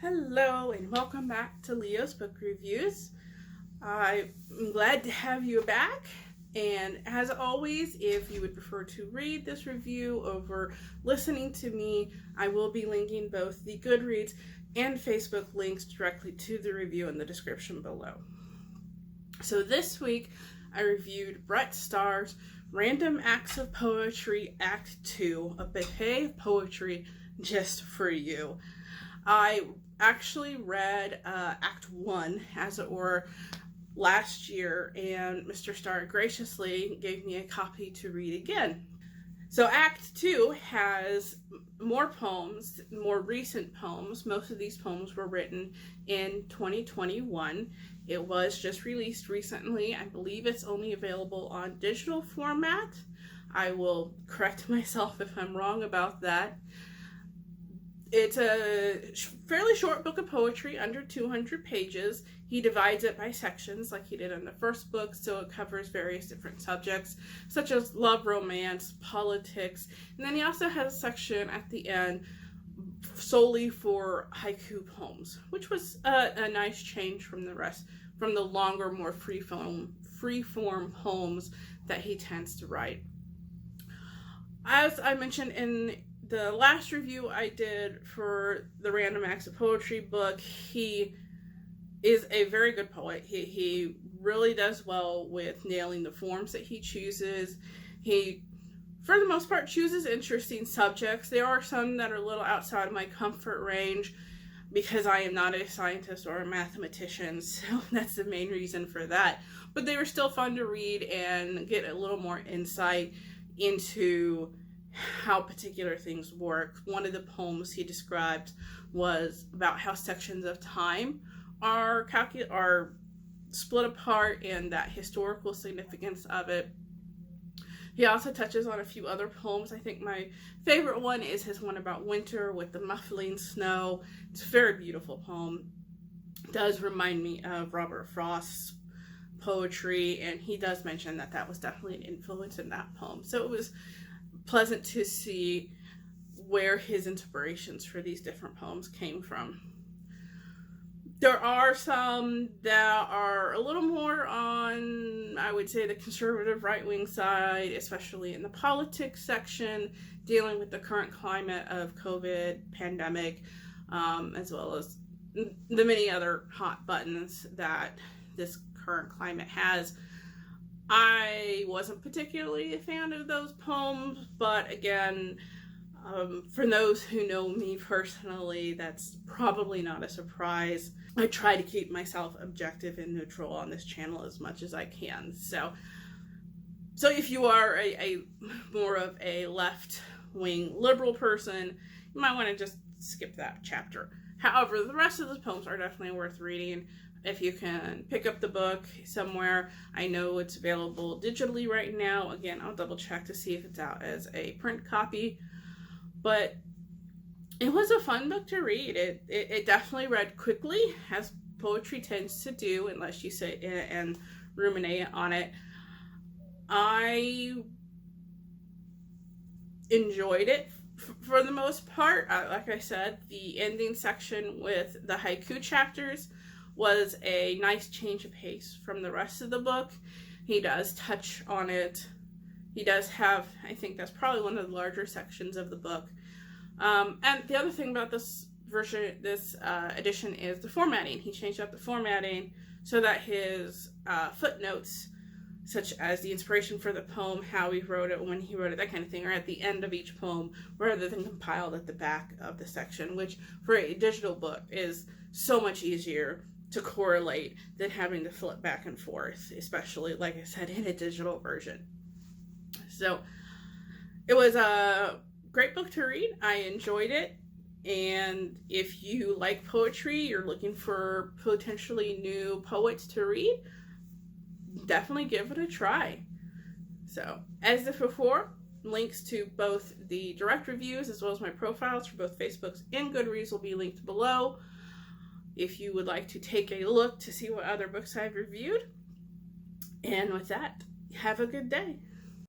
Hello and welcome back to Leo's Book Reviews. I'm glad to have you back, and as always, if you would prefer to read this review over listening to me, I will be linking both the Goodreads and Facebook links directly to the review in the description below. So this week I reviewed Brett Starr's Random Acts of Poetry Act 2, a buffet of poetry just for you. I actually read Act 1, as it were, last year, and Mr. Starr graciously gave me a copy to read again. So Act 2 has more poems, more recent poems. Most of these poems were written in 2021. It was just released recently. I believe it's only available on digital format. I will correct myself if I'm wrong about that. It's a fairly short book of poetry, under 200 pages. He divides it by sections like he did in the first book, so it covers various different subjects, such as love, romance, politics, and then he also has a section at the end solely for haiku poems, which was a nice change from the longer, more free-form poems that he tends to write. As I mentioned in the last review I did for the Random Acts of Poetry book, he is a very good poet. He really does well with nailing the forms that he chooses. He, for the most part, chooses interesting subjects. There are some that are a little outside of my comfort range because I am not a scientist or a mathematician, so that's the main reason for that. But they were still fun to read and get a little more insight into how particular things work. One of the poems he described was about how sections of time are split apart and that historical significance of it. He also touches on a few other poems. I think my favorite one is his one about winter with the muffling snow. It's a very beautiful poem. It does remind me of Robert Frost's poetry, and he does mention that was definitely an influence in that poem. So it was pleasant to see where his inspirations for these different poems came from. There are some that are a little more on, I would say, the conservative right-wing side, especially in the politics section, dealing with the current climate of COVID pandemic, as well as the many other hot buttons that this current climate has. I wasn't particularly a fan of those poems, but again, for those who know me personally, that's probably not a surprise. I try to keep myself objective and neutral on this channel as much as I can. So if you are a more of a left-wing liberal person, you might want to just skip that chapter. However, the rest of the poems are definitely worth reading. If you can pick up the book somewhere, I know it's available digitally right now. Again, I'll double check to see if it's out as a print copy. But it was a fun book to read. It definitely read quickly, as poetry tends to do, unless you sit and ruminate on it. I enjoyed it for the most part. Like I said, the ending section with the haiku chapters was a nice change of pace from the rest of the book. He does touch on it. He does have, I think that's probably one of the larger sections of the book. And the other thing about this version, this edition, is the formatting. He changed up the formatting so that his footnotes, such as the inspiration for the poem, how he wrote it, when he wrote it, that kind of thing, are at the end of each poem rather than compiled at the back of the section, which for a digital book is so much easier to correlate than having to flip back and forth, especially, like I said, in a digital version. So it was a great book to read. I enjoyed it. And if you like poetry, you're looking for potentially new poets to read, definitely give it a try. So, as if before, links to both the direct reviews as well as my profiles for both Facebook's and Goodreads will be linked below if you would like to take a look to see what other books I've reviewed. And with that, have a good day.